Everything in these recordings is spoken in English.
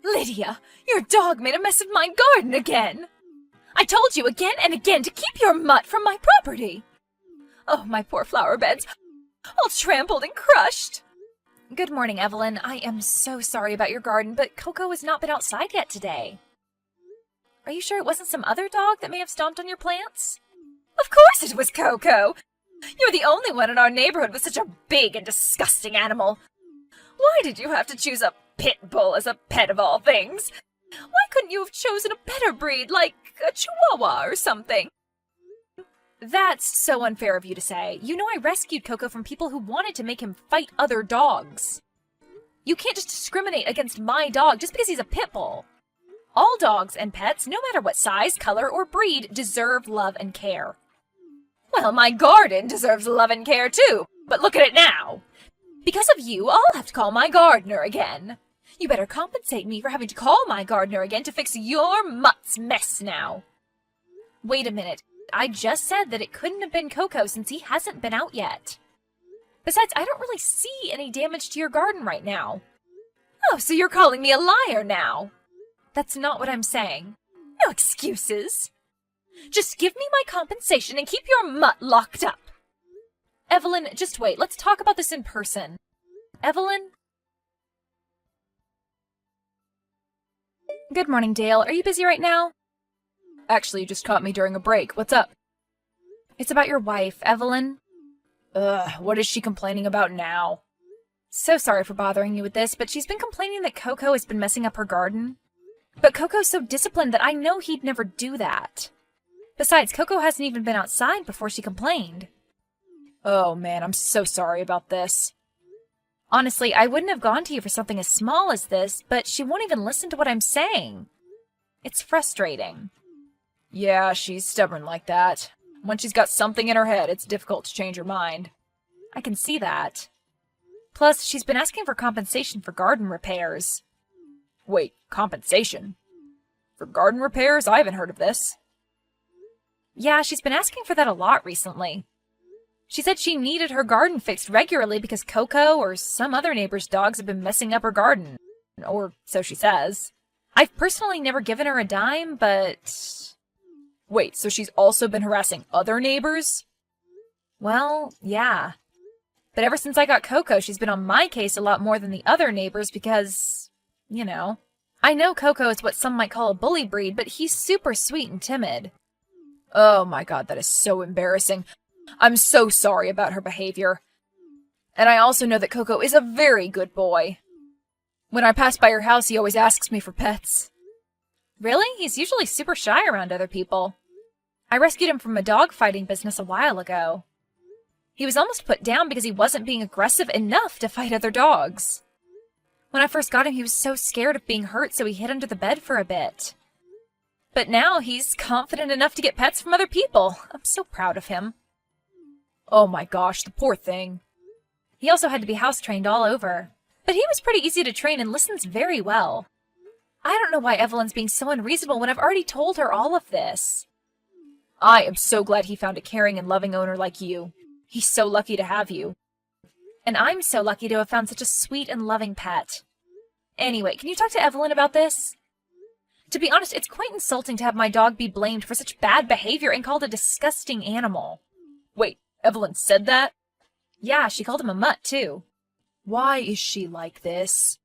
Lydia, your dog made a mess of my garden again! I told you again and again to keep your mutt from my property! Oh, my poor flower beds, all trampled and crushed! Good morning, Evelyn. I am so sorry about your garden, but Coco has not been outside yet today. Are you sure it wasn't some other dog that may have stomped on your plants? Of course it was Coco! You're the only one in our neighborhood with such a big and disgusting animal. Why did you have to choose a pit bull as a pet of all things? Why couldn't you have chosen a better breed, like a Chihuahua or something? That's so unfair of you to say. You know I rescued Coco from people who wanted to make him fight other dogs. You can't just discriminate against my dog just because he's a pit bull. All dogs and pets, no matter what size, color, or breed, deserve love and care. Well, my garden deserves love and care too, but look at it now. Because of you, I'll have to call my gardener again. You better compensate me for having to call my gardener again to fix your mutt's mess now. Wait a minute. I just said that it couldn't have been Coco since he hasn't been out yet. Besides, I don't really see any damage to your garden right now. Oh, so you're calling me a liar now? That's not what I'm saying. No excuses. Just give me my compensation and keep your mutt locked up. Evelyn, just wait. Let's talk about this in person. Evelyn? Good morning, Dale. Are you busy right now? Actually, you just caught me during a break. What's up? It's about your wife, Evelyn. What is she complaining about now? So sorry for bothering you with this, but she's been complaining that Coco has been messing up her garden. But Coco's so disciplined that I know he'd never do that. Besides, Coco hasn't even been outside before she complained. Oh man, I'm so sorry about this. Honestly, I wouldn't have gone to you for something as small as this, but she won't even listen to what I'm saying. It's frustrating. Yeah, she's stubborn like that. When she's got something in her head, it's difficult to change her mind. I can see that. Plus, she's been asking for compensation for garden repairs. Wait, compensation? For garden repairs? I haven't heard of this. Yeah, she's been asking for that a lot recently. She said she needed her garden fixed regularly because Coco or some other neighbor's dogs have been messing up her garden. Or so she says. I've personally never given her a dime, but... Wait, so she's also been harassing other neighbors? Well, yeah. But ever since I got Coco, she's been on my case a lot more than the other neighbors because, you know. I know Coco is what some might call a bully breed, but he's super sweet and timid. Oh my god, that is so embarrassing. I'm so sorry about her behavior. And I also know that Coco is a very good boy. When I pass by your house, he always asks me for pets. Really? He's usually super shy around other people. I rescued him from a dog fighting business a while ago. He was almost put down because he wasn't being aggressive enough to fight other dogs. When I first got him, he was so scared of being hurt, so he hid under the bed for a bit. But now he's confident enough to get pets from other people. I'm so proud of him. Oh my gosh, the poor thing. He also had to be house-trained all over. But he was pretty easy to train and listens very well. I don't know why Evelyn's being so unreasonable when I've already told her all of this. I am so glad he found a caring and loving owner like you. He's so lucky to have you. And I'm so lucky to have found such a sweet and loving pet. Anyway, can you talk to Evelyn about this? To be honest, it's quite insulting to have my dog be blamed for such bad behavior and called a disgusting animal. Wait, Evelyn said that? Yeah, she called him a mutt, too. Why is she like this?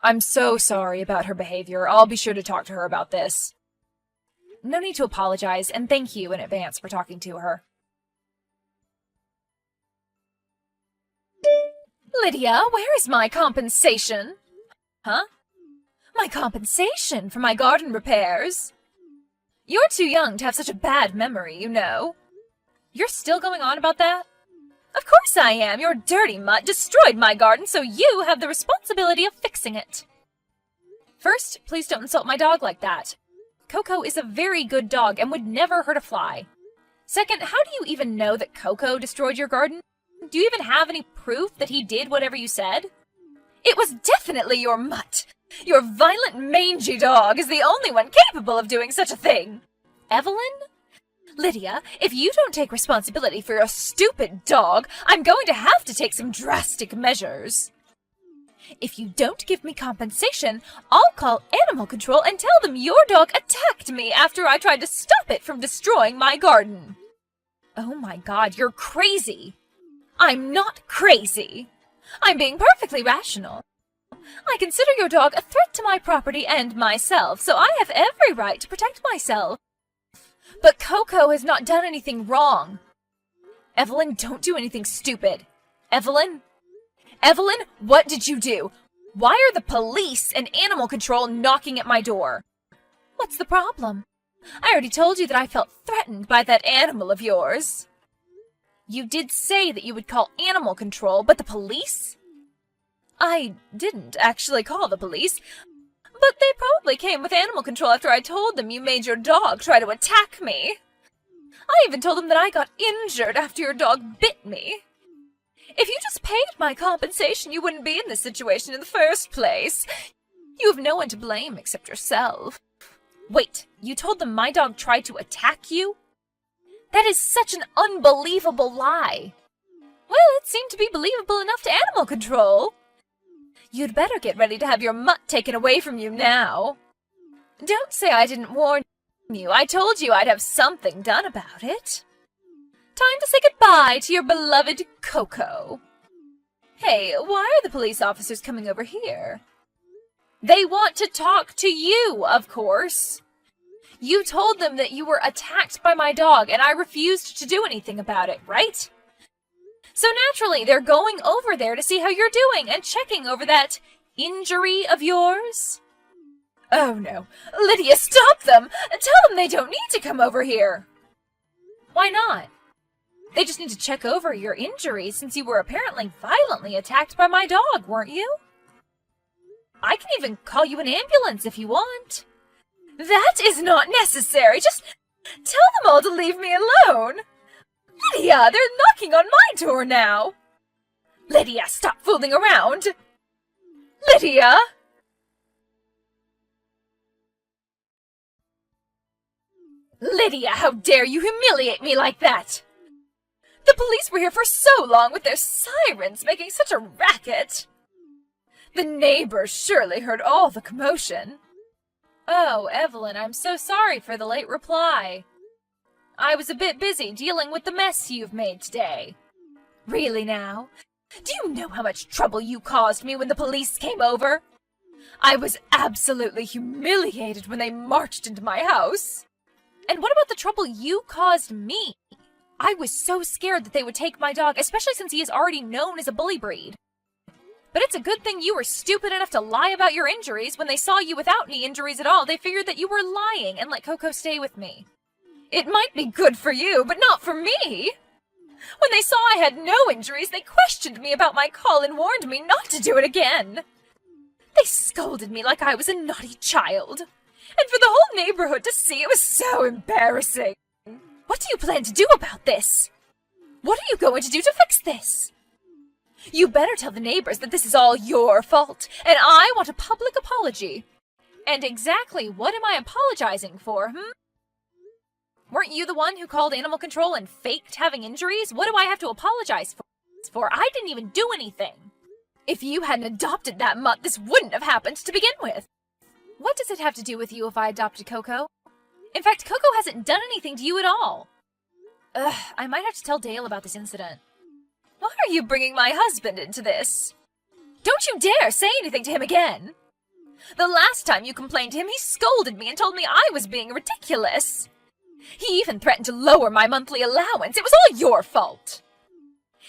I'm so sorry about her behavior. I'll be sure to talk to her about this. No need to apologize, and thank you in advance for talking to her. Lydia, where is my compensation? Huh? My compensation for my garden repairs? You're too young to have such a bad memory, you know. You're still going on about that? Of course I am. Your dirty mutt destroyed my garden, so you have the responsibility of fixing it. First, please don't insult my dog like that. Coco is a very good dog and would never hurt a fly. Second, how do you even know that Coco destroyed your garden? Do you even have any proof that he did whatever you said? It was definitely your mutt. Your violent, mangy dog is the only one capable of doing such a thing. Evelyn? Lydia, if you don't take responsibility for your stupid dog, I'm going to have to take some drastic measures. If you don't give me compensation, I'll call animal control and tell them your dog attacked me after I tried to stop it from destroying my garden. Oh my God, you're crazy. I'm not crazy. I'm being perfectly rational. I consider your dog a threat to my property and myself, so I have every right to protect myself. But Coco has not done anything wrong. Evelyn, don't do anything stupid. Evelyn? Evelyn, what did you do? Why are the police and animal control knocking at my door? What's the problem? I already told you that I felt threatened by that animal of yours. You did say that you would call animal control, but the police? I didn't actually call the police, but they probably came with animal control after I told them you made your dog try to attack me. I even told them that I got injured after your dog bit me. If you just paid my compensation, you wouldn't be in this situation in the first place. You have no one to blame except yourself. Wait, you told them my dog tried to attack you? That is such an unbelievable lie. Well, it seemed to be believable enough to animal control. You'd better get ready to have your mutt taken away from you now. Don't say I didn't warn you. I told you I'd have something done about it. Time to say goodbye to your beloved Coco. Hey, why are the police officers coming over here? They want to talk to you, of course. You told them that you were attacked by my dog, and I refused to do anything about it, right? So naturally, they're going over there to see how you're doing and checking over that injury of yours. Oh no. Lydia, stop them! Tell them they don't need to come over here. Why not? They just need to check over your injury since you were apparently violently attacked by my dog, weren't you? I can even call you an ambulance if you want. That is not necessary. Just tell them all to leave me alone. Lydia, they're knocking on my door now. Lydia, stop fooling around. Lydia! Lydia, how dare you humiliate me like that? The police were here for so long with their sirens making such a racket. The neighbors surely heard all the commotion. Oh, Evelyn, I'm so sorry for the late reply. I was a bit busy dealing with the mess you've made today. Really now? Do you know how much trouble you caused me when the police came over? I was absolutely humiliated when they marched into my house. And what about the trouble you caused me? I was so scared that they would take my dog, especially since he is already known as a bully breed. But it's a good thing you were stupid enough to lie about your injuries. When they saw you without any injuries at all, they figured that you were lying and let Coco stay with me. It might be good for you, but not for me. When they saw I had no injuries, they questioned me about my call and warned me not to do it again. They scolded me like I was a naughty child. And for the whole neighborhood to see, it was so embarrassing. What do you plan to do about this? What are you going to do to fix this? You better tell the neighbors that this is all your fault, and I want a public apology. And exactly what am I apologizing for, Weren't you the one who called animal control and faked having injuries? What do I have to apologize for? I didn't even do anything. If you hadn't adopted that mutt, this wouldn't have happened to begin with. What does it have to do with you if I adopted Coco? In fact, Coco hasn't done anything to you at all. I might have to tell Dale about this incident. Why are you bringing my husband into this? Don't you dare say anything to him again. The last time you complained to him, he scolded me and told me I was being ridiculous. He even threatened to lower my monthly allowance. It was all your fault.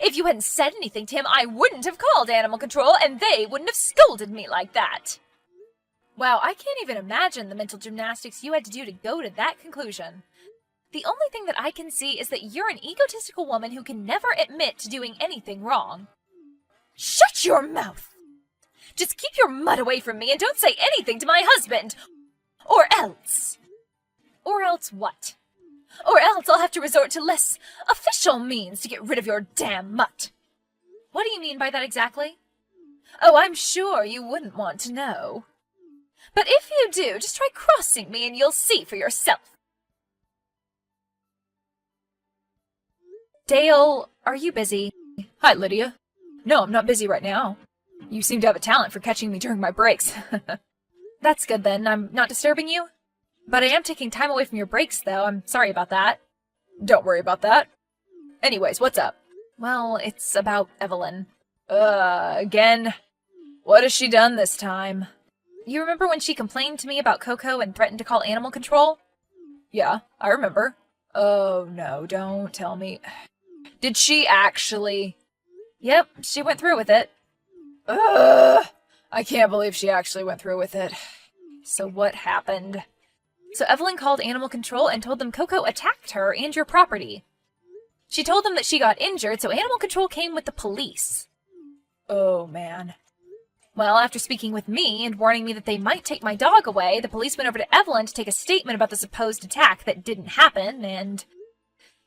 If you hadn't said anything to him, I wouldn't have called animal control, and they wouldn't have scolded me like that. Wow, I can't even imagine the mental gymnastics you had to do to go to that conclusion. The only thing that I can see is that you're an egotistical woman who can never admit to doing anything wrong. Shut your mouth! Just keep your mutt away from me and don't say anything to my husband! Or else! Or else what? Or else I'll have to resort to less official means to get rid of your damn mutt. What do you mean by that exactly? Oh, I'm sure you wouldn't want to know. But if you do, just try crossing me and you'll see for yourself. Dale, are you busy? Hi, Lydia. No, I'm not busy right now. You seem to have a talent for catching me during my breaks. That's good then, I'm not disturbing you? But I am taking time away from your breaks, though. I'm sorry about that. Don't worry about that. Anyways, what's up? Well, it's about Evelyn. Again? What has she done this time? You remember when she complained to me about Coco and threatened to call animal control? Yeah, I remember. Oh no, don't tell me. Did she actually? Yep, she went through with it. I can't believe she actually went through with it. So what happened? So Evelyn called animal control and told them Coco attacked her and your property. She told them that she got injured, so animal control came with the police. Oh man. Well, after speaking with me and warning me that they might take my dog away, the police went over to Evelyn to take a statement about the supposed attack that didn't happen, and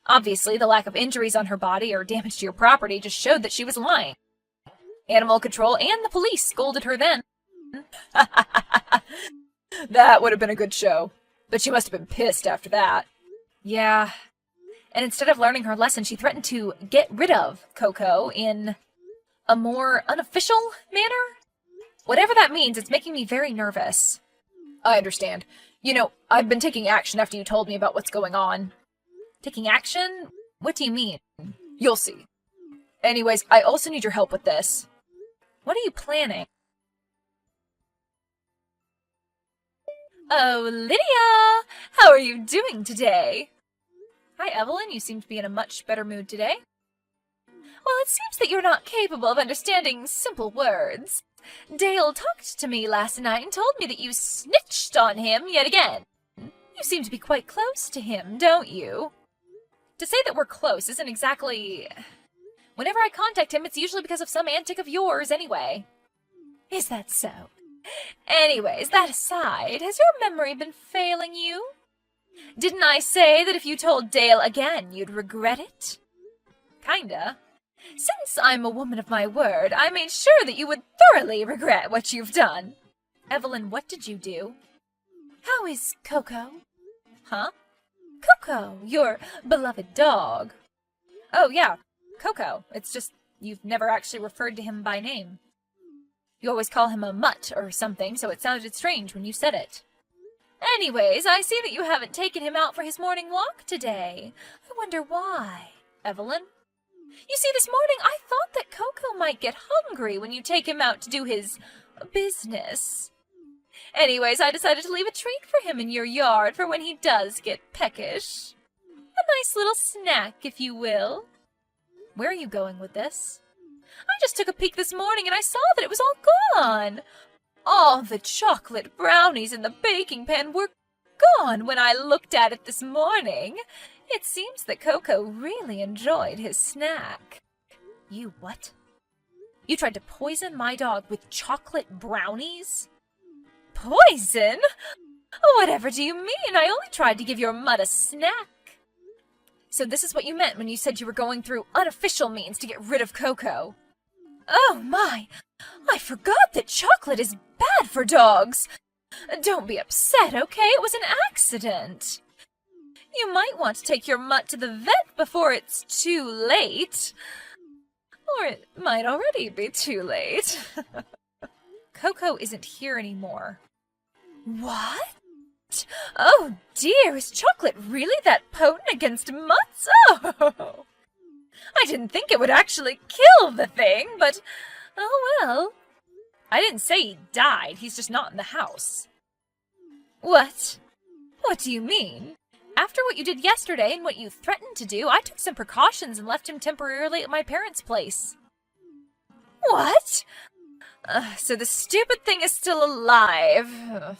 obviously the lack of injuries on her body or damage to your property just showed that she was lying. Animal control and the police scolded her then. That would have been a good show. But she must have been pissed after that. Yeah. And instead of learning her lesson, she threatened to get rid of Coco in a more unofficial manner? Whatever that means, it's making me very nervous. I understand. You know, I've been taking action after you told me about what's going on. Taking action? What do you mean? You'll see. Anyways, I also need your help with this. What are you planning? Oh, Lydia! How are you doing today? Hi, Evelyn. You seem to be in a much better mood today. Well, it seems that you're not capable of understanding simple words. Dale talked to me last night and told me that you snitched on him yet again. You seem to be quite close to him, don't you? To say that we're close isn't exactly... Whenever I contact him, it's usually because of some antic of yours anyway. Is that so? Anyways, that aside, has your memory been failing you? Didn't I say that if you told Dale again, you'd regret it? Kinda. Since I'm a woman of my word, I made sure that you would thoroughly regret what you've done. Evelyn, what did you do? How is Coco? Huh? Coco, your beloved dog. Oh, yeah, Coco. It's just you've never actually referred to him by name. You always call him a mutt or something, so it sounded strange when you said it. Anyways, I see that you haven't taken him out for his morning walk today. I wonder why. Evelyn? You see, this morning I thought that Coco might get hungry when you take him out to do his business. Anyways, I decided to leave a treat for him in your yard for when he does get peckish. A nice little snack, if you will. Where are you going with this? I just took a peek this morning and I saw that it was all gone. All the chocolate brownies in the baking pan were gone when I looked at it this morning. It seems that Coco really enjoyed his snack. You what? You tried to poison my dog with chocolate brownies? Poison? Whatever do you mean? I only tried to give your mutt a snack. So this is what you meant when you said you were going through unofficial means to get rid of Coco. Oh my! I forgot that chocolate is bad for dogs. Don't be upset, okay? It was an accident. You might want to take your mutt to the vet before it's too late. Or it might already be too late. Coco isn't here anymore. What? Oh dear, is chocolate really that potent against mutts? Oh! I didn't think it would actually kill the thing, but oh well. I didn't say he died, he's just not in the house. What? What do you mean? After what you did yesterday and what you threatened to do, I took some precautions and left him temporarily at my parents' place. What? So the stupid thing is still alive.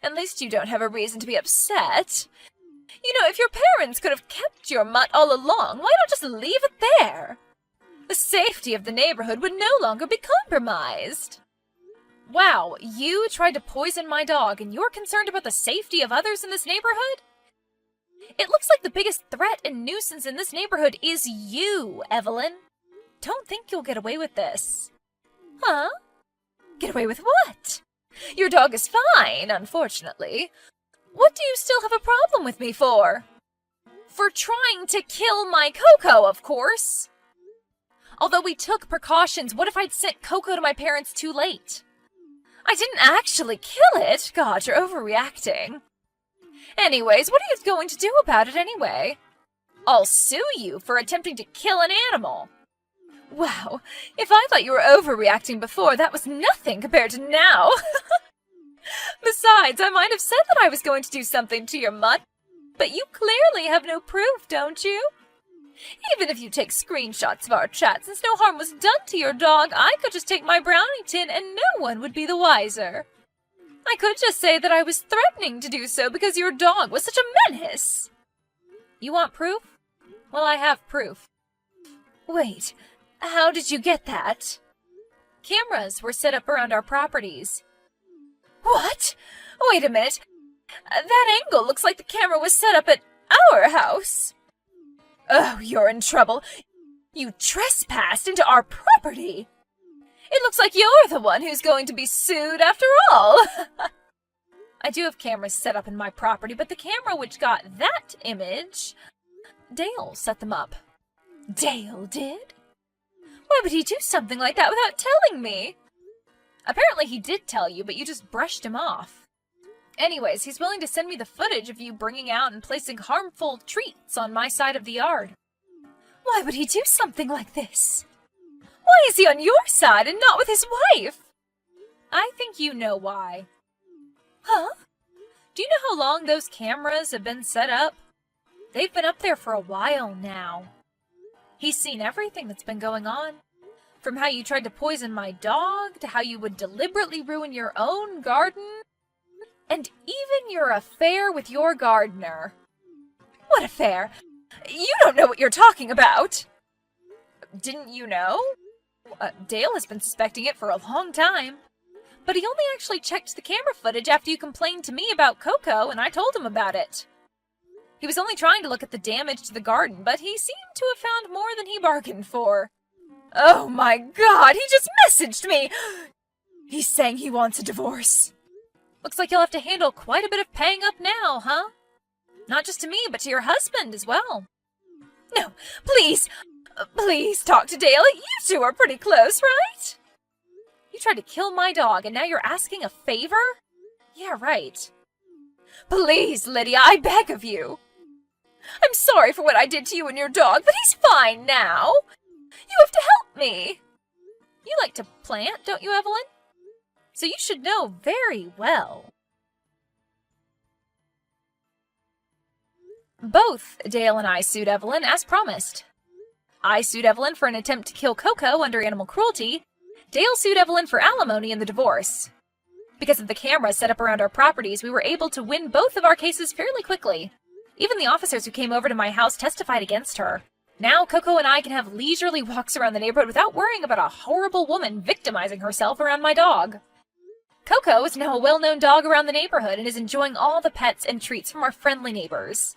At least you don't have a reason to be upset. You know, if your parents could have kept your mutt all along, why not just leave it there? The safety of the neighborhood would no longer be compromised. Wow, you tried to poison my dog, and you're concerned about the safety of others in this neighborhood? It looks like the biggest threat and nuisance in this neighborhood is you, Evelyn. Don't think you'll get away with this. Huh? Get away with what? Your dog is fine, unfortunately. What do you still have a problem with me for? For trying to kill my Coco, of course. Although we took precautions, what if I'd sent Coco to my parents too late? I didn't actually kill it. God, you're overreacting. Anyways, what are you going to do about it anyway? I'll sue you for attempting to kill an animal. Wow, if I thought you were overreacting before, that was nothing compared to now. Besides, I might have said that I was going to do something to your mutt, but you clearly have no proof, don't you? Even if you take screenshots of our chat, since no harm was done to your dog, I could just take my brownie tin and no one would be the wiser. I could just say that I was threatening to do so because your dog was such a menace. You want proof? Well, I have proof. Wait, how did you get that? Cameras were set up around our properties. What? Wait a minute. That angle looks like the camera was set up at our house. Oh, you're in trouble. You trespassed into our property. It looks like you're the one who's going to be sued after all. I do have cameras set up in my property, but the camera which got that image, Dale set them up. Dale did? Why would he do something like that without telling me? Apparently he did tell you, but you just brushed him off. Anyways, he's willing to send me the footage of you bringing out and placing harmful treats on my side of the yard. Why would he do something like this? Why is he on your side and not with his wife? I think you know why. Huh? Do you know how long those cameras have been set up? They've been up there for a while now. He's seen everything that's been going on. From how you tried to poison my dog, to how you would deliberately ruin your own garden, and even your affair with your gardener. What affair? You don't know what you're talking about. Didn't you know? Dale has been suspecting it for a long time. But he only actually checked the camera footage after you complained to me about Coco, and I told him about it. He was only trying to look at the damage to the garden, but he seemed to have found more than he bargained for. Oh my God, he just messaged me! He's saying he wants a divorce. Looks like you'll have to handle quite a bit of paying up now, huh? Not just to me, but to your husband as well. No, please, please talk to Dale. You two are pretty close, right? You tried to kill my dog, and now you're asking a favor? Yeah, right. Please, Lydia, I beg of you. I'm sorry for what I did to you and your dog, but he's fine now. You have to help me. You like to plant, don't you, Evelyn? So you should know very well. Both Dale and I sued Evelyn as promised. I sued Evelyn for an attempt to kill Coco under animal cruelty. Dale sued Evelyn for alimony in the divorce. Because of the cameras set up around our properties, we were able to win both of our cases fairly quickly. Even the officers who came over to my house testified against her. Now Coco and I can have leisurely walks around the neighborhood without worrying about a horrible woman victimizing herself around my dog. Coco is now a well-known dog around the neighborhood and is enjoying all the pets and treats from our friendly neighbors.